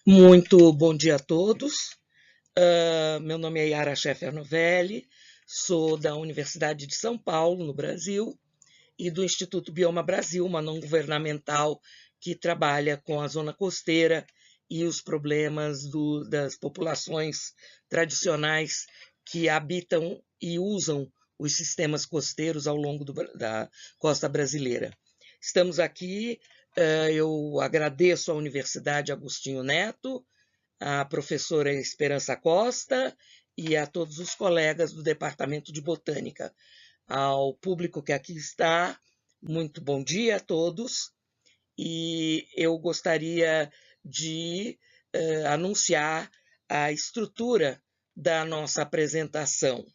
Muito bom dia a todos. Meu nome é Yara Scheffer Novelli, sou da Universidade de São Paulo, no Brasil, e do Instituto Bioma Brasil, uma não-governamental que trabalha com a zona costeira e os problemas das populações tradicionais que habitam e usam os sistemas costeiros ao longo da costa brasileira. Estamos aqui, eu agradeço à Universidade Agostinho Neto, à professora Esperança Costa e a todos os colegas do Departamento de Botânica. Ao público que aqui está, muito bom dia a todos. E eu gostaria de anunciar a estrutura da nossa apresentação.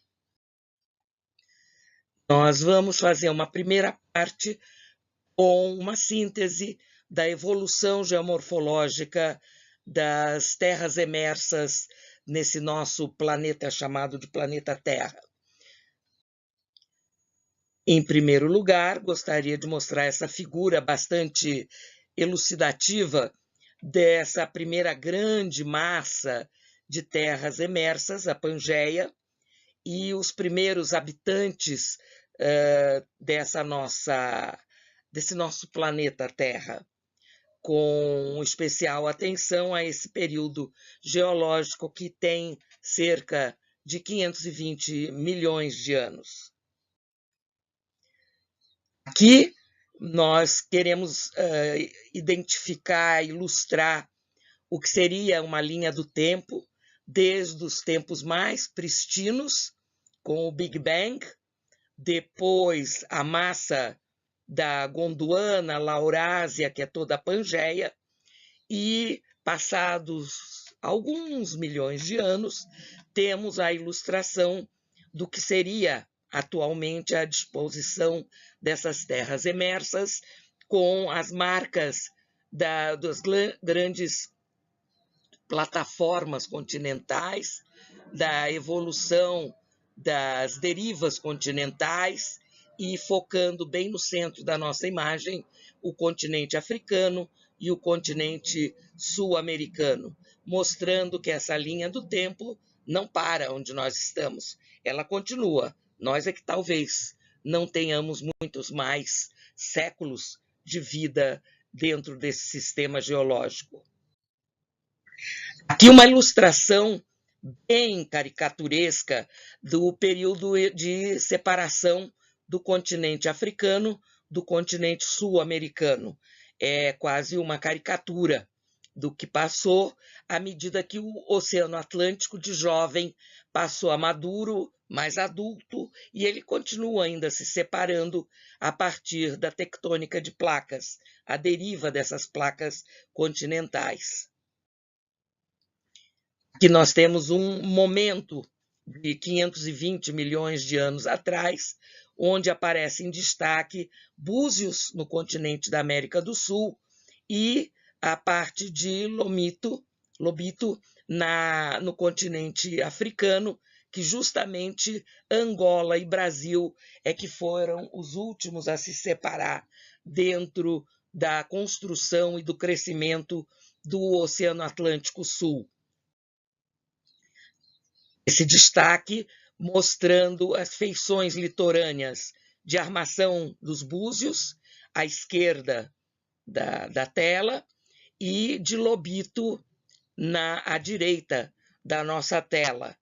Nós vamos fazer uma primeira parte com uma síntese da evolução geomorfológica das terras emersas nesse nosso planeta chamado de planeta Terra. Em primeiro lugar, gostaria de mostrar essa figura bastante elucidativa dessa primeira grande massa de terras emersas, a Pangeia, e os primeiros habitantes desse nosso planeta Terra, com especial atenção a esse período geológico que tem cerca de 520 milhões de anos. Aqui nós queremos identificar, ilustrar o que seria uma linha do tempo, desde os tempos mais pristinos, com o Big Bang, depois a massa da Gondwana, Laurásia, que é toda a Pangeia, e passados alguns milhões de anos, temos a ilustração do que seria atualmente a disposição dessas terras emersas, com as marcas das grandes plataformas continentais, da evolução das derivas continentais e focando bem no centro da nossa imagem o continente africano e o continente sul-americano, mostrando que essa linha do tempo não para onde nós estamos, ela continua. Nós é que talvez não tenhamos muitos mais séculos de vida dentro desse sistema geológico. Aqui uma ilustração bem caricaturesca do período de separação do continente africano do continente sul-americano. É quase uma caricatura do que passou à medida que o Oceano Atlântico, de jovem, passou a maduro, mais adulto, e ele continua ainda se separando a partir da tectônica de placas, a deriva dessas placas continentais. Que nós temos um momento de 520 milhões de anos atrás, onde aparece em destaque Búzios, no continente da América do Sul, e a parte de Lobito, no continente africano, que justamente Angola e Brasil é que foram os últimos a se separar dentro da construção e do crescimento do Oceano Atlântico Sul. Esse destaque mostrando as feições litorâneas de armação dos búzios, à esquerda da tela, e de lobito à direita da nossa tela,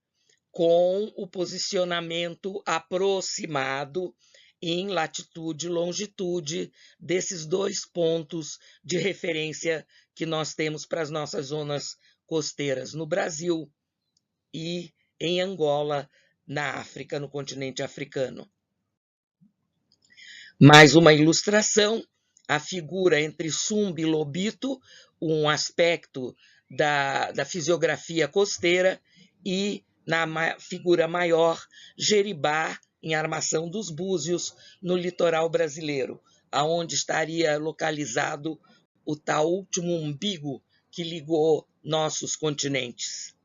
com o posicionamento aproximado em latitude e longitude desses dois pontos de referência que nós temos para as nossas zonas costeiras no Brasil e em Angola, na África, no continente africano. Mais uma ilustração, a figura entre Sumbe e Lobito, um aspecto da fisiografia costeira, e na figura maior, Jeribá, em armação dos búzios, no litoral brasileiro, aonde estaria localizado o tal último umbigo que ligou nossos continentes.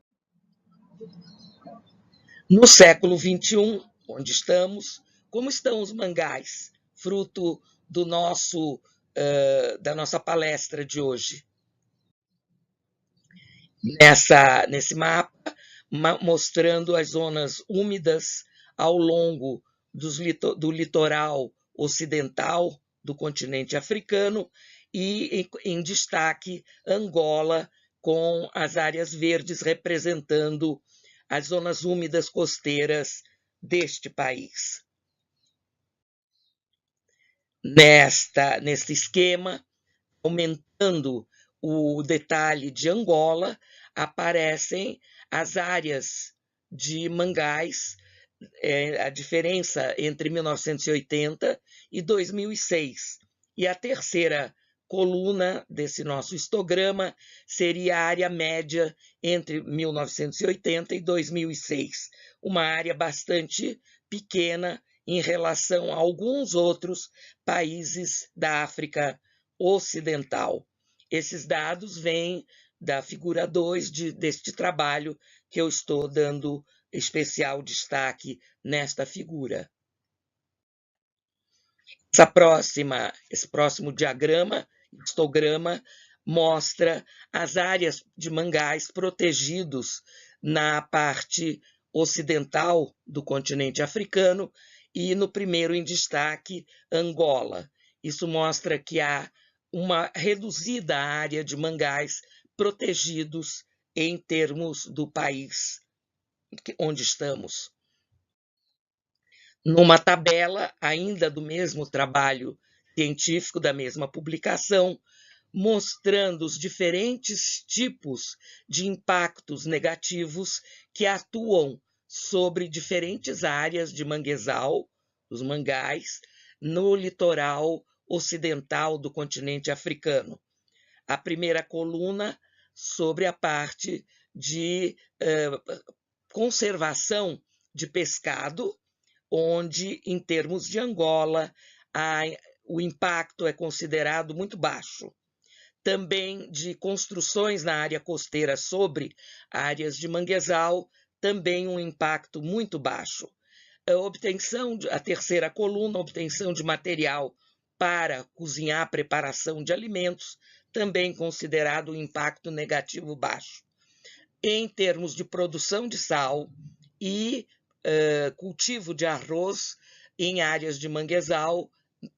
No século XXI, onde estamos, como estão os mangás, fruto da nossa palestra de hoje? nesse mapa, mostrando as zonas úmidas ao longo do litoral ocidental do continente africano e, em destaque, Angola, com as áreas verdes representando as zonas úmidas costeiras deste país. Neste esquema, aumentando o detalhe de Angola, aparecem as áreas de mangás, a diferença entre 1980 e 2006. E a terceira coluna desse nosso histograma seria a área média entre 1980 e 2006, uma área bastante pequena em relação a alguns outros países da África Ocidental. Esses dados vêm da figura 2 deste trabalho que eu estou dando especial destaque nesta figura. Esse próximo diagrama, histograma, mostra as áreas de mangás protegidos na parte ocidental do continente africano e, no primeiro em destaque, Angola. Isso mostra que há uma reduzida área de mangás protegidos em termos do país onde estamos. Numa tabela, ainda do mesmo trabalho científico, da mesma publicação, mostrando os diferentes tipos de impactos negativos que atuam sobre diferentes áreas de manguezal, os mangás, no litoral ocidental do continente africano. A primeira coluna sobre a parte de conservação de pescado, onde, em termos de Angola, o impacto é considerado muito baixo. Também de construções na área costeira sobre áreas de manguezal, também um impacto muito baixo. A terceira coluna, obtenção de material para cozinhar, preparação de alimentos, também considerado um impacto negativo baixo. Em termos de produção de sal e cultivo de arroz em áreas de manguezal,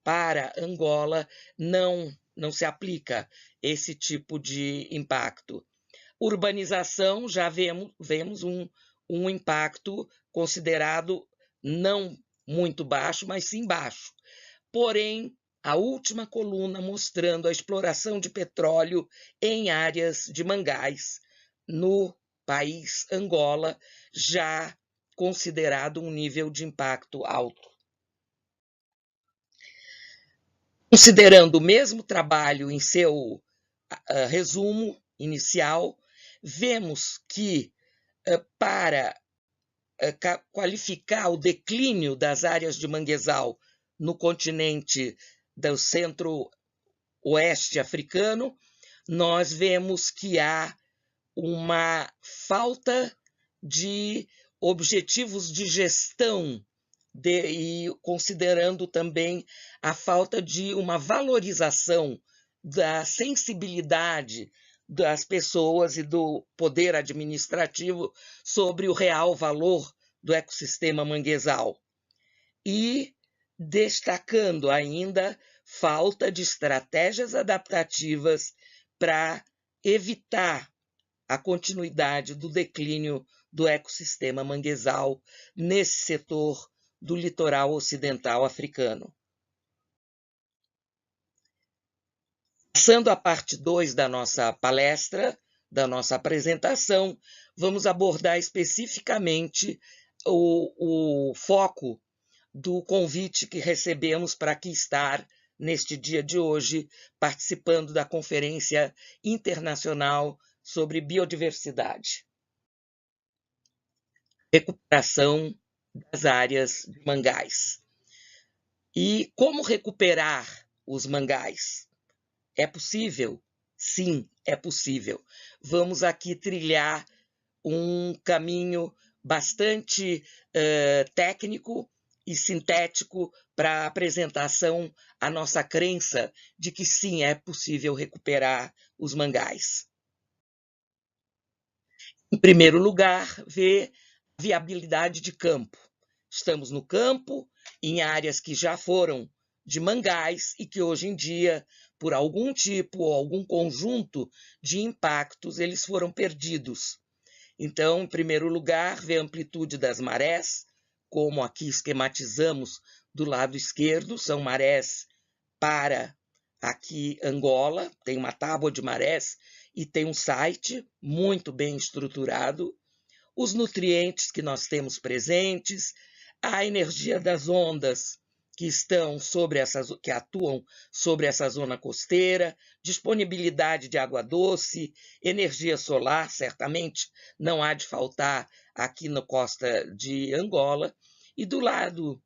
para Angola, não se aplica esse tipo de impacto. Urbanização, já vemos um impacto considerado não muito baixo, mas sim baixo. Porém, a última coluna mostrando a exploração de petróleo em áreas de mangás no país Angola, já considerado um nível de impacto alto. Considerando o mesmo trabalho em seu resumo inicial, vemos que para qualificar o declínio das áreas de manguezal no continente do centro-oeste africano, nós vemos que há uma falta de objetivos de gestão e considerando também a falta de uma valorização da sensibilidade das pessoas e do poder administrativo sobre o real valor do ecossistema manguezal. E destacando ainda falta de estratégias adaptativas para evitar a continuidade do declínio do ecossistema manguezal nesse setor do litoral ocidental africano. Passando à parte 2 da nossa palestra, da nossa apresentação, vamos abordar especificamente o foco do convite que recebemos para aqui estar neste dia de hoje, participando da Conferência Internacional sobre Biodiversidade. Recuperação das áreas de mangás. E como recuperar os mangás? É possível? Sim, é possível. Vamos aqui trilhar um caminho bastante técnico e sintético para a apresentação à nossa crença de que sim, é possível recuperar os mangás. Em primeiro lugar, ver a viabilidade de campo. Estamos no campo, em áreas que já foram de mangás e que hoje em dia, por algum tipo ou algum conjunto de impactos, eles foram perdidos. Então, em primeiro lugar, ver a amplitude das marés, como aqui esquematizamos do lado esquerdo, são marés para aqui Angola, tem uma tábua de marés e tem um site muito bem estruturado, os nutrientes que nós temos presentes, a energia das ondas que atuam sobre essa zona costeira, disponibilidade de água doce, energia solar, certamente não há de faltar aqui na costa de Angola, e do lado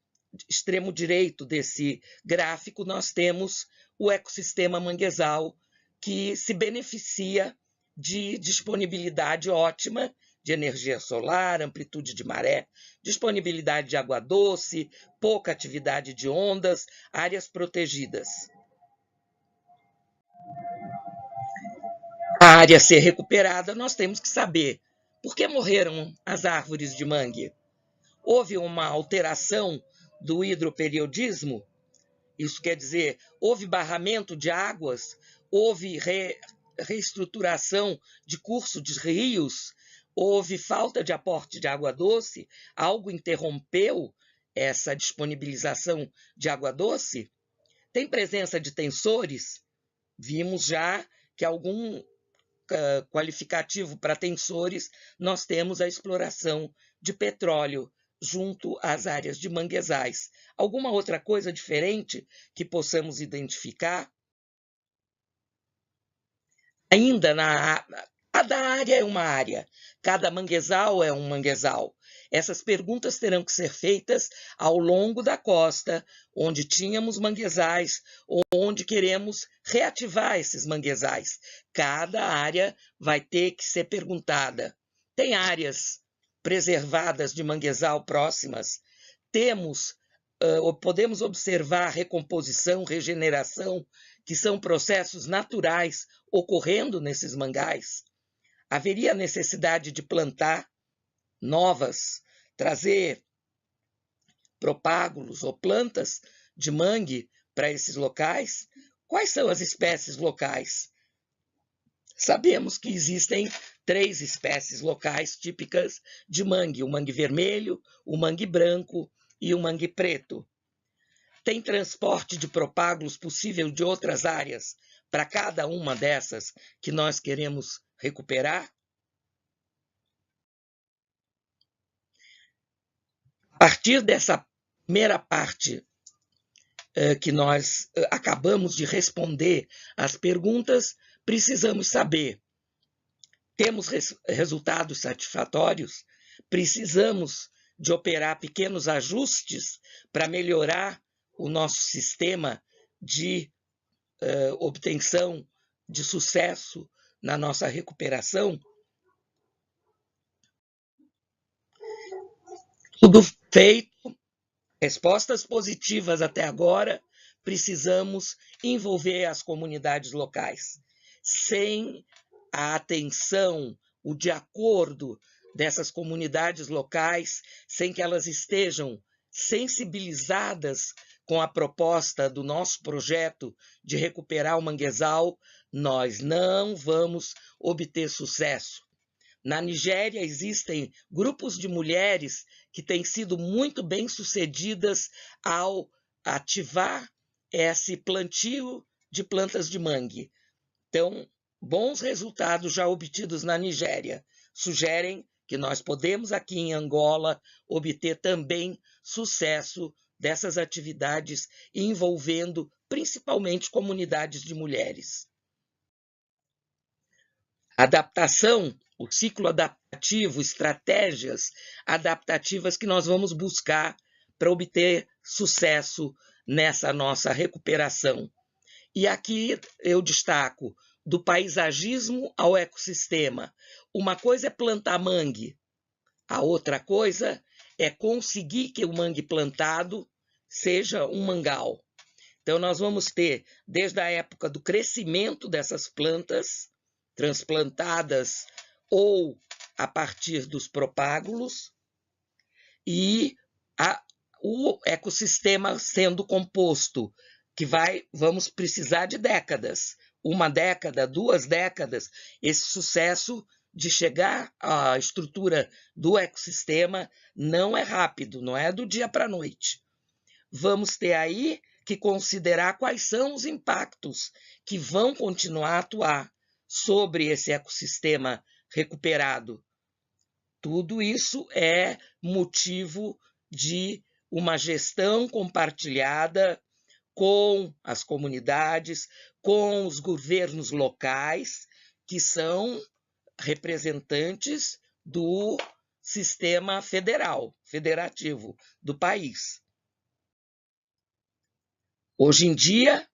extremo direito desse gráfico nós temos o ecossistema manguezal, que se beneficia de disponibilidade ótima de energia solar, amplitude de maré, disponibilidade de água doce, pouca atividade de ondas, áreas protegidas. A área ser recuperada, nós temos que saber por que morreram as árvores de mangue. Houve uma alteração do hidroperiodismo, isso quer dizer, houve barramento de águas, houve reestruturação de curso de rios, houve falta de aporte de água doce, algo interrompeu essa disponibilização de água doce? Tem presença de tensores? Vimos já que algum qualificativo para tensores, nós temos a exploração de petróleo junto às áreas de manguezais. Alguma outra coisa diferente que possamos identificar? Ainda cada área é uma área, cada manguezal é um manguezal. Essas perguntas terão que ser feitas ao longo da costa, onde tínhamos manguezais, ou onde queremos reativar esses manguezais. Cada área vai ter que ser perguntada. Tem áreas preservadas de manguezal próximas? Podemos observar recomposição, regeneração, que são processos naturais ocorrendo nesses mangás? Haveria necessidade de plantar novas, trazer propágulos ou plantas de mangue para esses locais? Quais são as espécies locais? Sabemos que existem 3 espécies locais típicas de mangue: o mangue vermelho, o mangue branco e o mangue preto. Tem transporte de propágulos possível de outras áreas para cada uma dessas que nós queremos recuperar? A partir dessa primeira parte que nós acabamos de responder às perguntas, precisamos saber: temos resultados satisfatórios? Precisamos de operar pequenos ajustes para melhorar o nosso sistema de obtenção de sucesso na nossa recuperação? Tudo feito, respostas positivas até agora, precisamos envolver as comunidades locais. Sem a atenção, o de acordo dessas comunidades locais, sem que elas estejam sensibilizadas com a proposta do nosso projeto de recuperar o manguezal, nós não vamos obter sucesso. Na Nigéria existem grupos de mulheres que têm sido muito bem-sucedidas ao ativar esse plantio de plantas de mangue. Então, bons resultados já obtidos na Nigéria sugerem que nós podemos aqui em Angola obter também sucesso dessas atividades envolvendo principalmente comunidades de mulheres. Adaptação, o ciclo adaptativo, estratégias adaptativas que nós vamos buscar para obter sucesso nessa nossa recuperação. E aqui eu destaco do paisagismo ao ecossistema. Uma coisa é plantar mangue, a outra coisa é conseguir que o mangue plantado seja um mangal. Então, nós vamos ter, desde a época do crescimento dessas plantas transplantadas ou a partir dos propágulos e o ecossistema sendo composto, que vamos precisar de décadas, 1 década, 2 décadas, esse sucesso de chegar à estrutura do ecossistema não é rápido, não é do dia para a noite. Vamos ter aí que considerar quais são os impactos que vão continuar a atuar sobre esse ecossistema recuperado. Tudo isso é motivo de uma gestão compartilhada com as comunidades, com os governos locais, que são representantes do sistema federativo do país. Hoje em dia,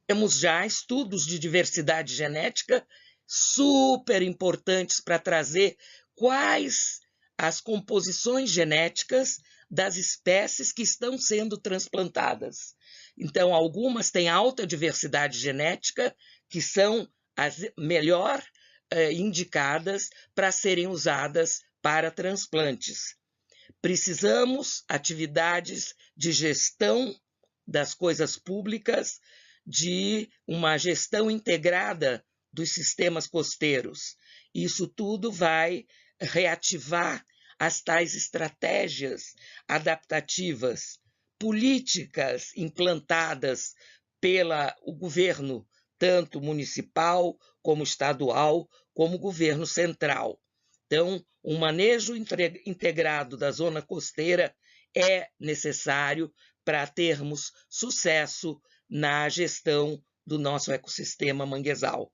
temos já estudos de diversidade genética super importantes para trazer quais as composições genéticas das espécies que estão sendo transplantadas. Então, algumas têm alta diversidade genética, que são as melhor indicadas para serem usadas para transplantes. Precisamos atividades de gestão das coisas públicas, de uma gestão integrada dos sistemas costeiros. Isso tudo vai reativar as tais estratégias adaptativas, políticas implantadas pelo governo, tanto municipal, como estadual, como governo central. Então, um manejo integrado da zona costeira é necessário para termos sucesso na gestão do nosso ecossistema manguezal.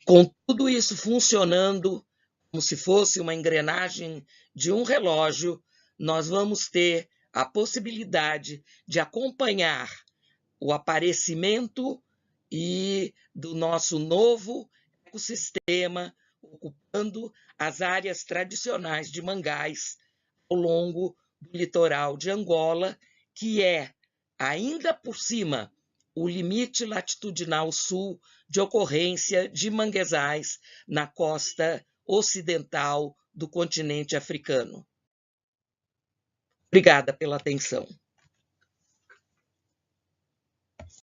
Com tudo isso funcionando como se fosse uma engrenagem de um relógio, nós vamos ter a possibilidade de acompanhar o aparecimento do nosso novo ecossistema, ocupando as áreas tradicionais de mangás ao longo do litoral de Angola, que é, ainda por cima, o limite latitudinal sul de ocorrência de manguezais na costa ocidental do continente africano. Obrigada pela atenção.